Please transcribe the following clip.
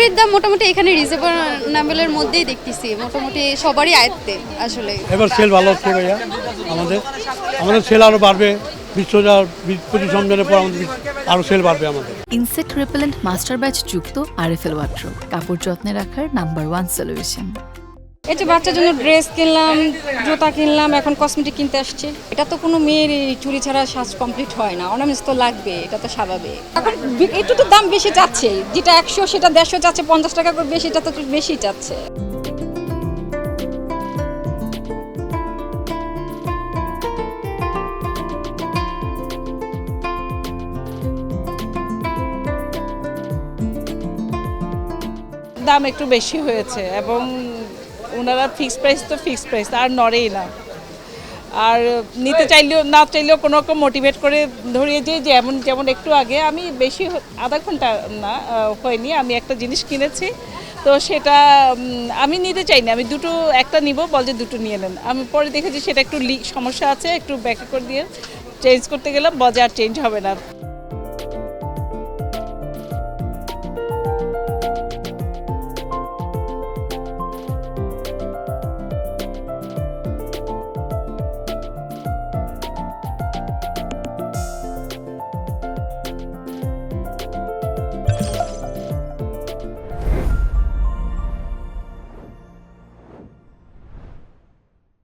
সামগ্রীর দাম মোটামুটি এখানে রিজনেবলের মধ্যেই দেখতেছি, মোটামুটি সবারই আয়ত্তে আসলে। এবার সেল ভালো হচ্ছে ভাইয়া, আমাদের সেল আরও বাড়বে। 20,25 রমজানের পর আমাদের আরও সেল বাড়বে আমাদের। ইনসেক্ট রিপেলেন্ট মাস্টার ব্যাচ যুক্ত আরএফএল ওয়ার্ড্রোব, কাপড় যত্নে রাখার নাম্বার 1 সলিউশন। এই যে বাচ্চার জন্য ড্রেস কিনলাম, জুতা কিনলাম, এখন কসমেটিক কিনতে আসছে। এটা তো কোনো মেয়ের চুরি ছাড়া সাজ কমপ্লিট হয় না, অর্নামেন্টস তো লাগবে, এটা তো স্বাভাবিক। এখন একটু তো দাম বেশি চাচ্ছে, যেটা 100 সেটা 150 চাচ্ছে, 50 টাকা করে বেশি, এটা তো বেশি চাচ্ছে। দাম একটু বেশি হয়েছে এবং ওনারা ফিক্সড প্রাইস আর নড়েই না। আর নিতে চাইলেও না চাইলেও কোনো রকম মোটিভেট করে ধরিয়ে যে যেমন একটু আগে আমি বেশি আধা ঘন্টা না হয়নি, আমি একটা জিনিস কিনেছি, তো সেটা আমি নিতে চাইনি, আমি একটা নিব, বল যে দুটো নিয়ে নেন। আমি পরে দেখেছি সেটা একটু সমস্যা আছে, একটু ব্যাক করে দিয়ে চেঞ্জ করতে গেলাম, বল যে আর চেঞ্জ হবে না।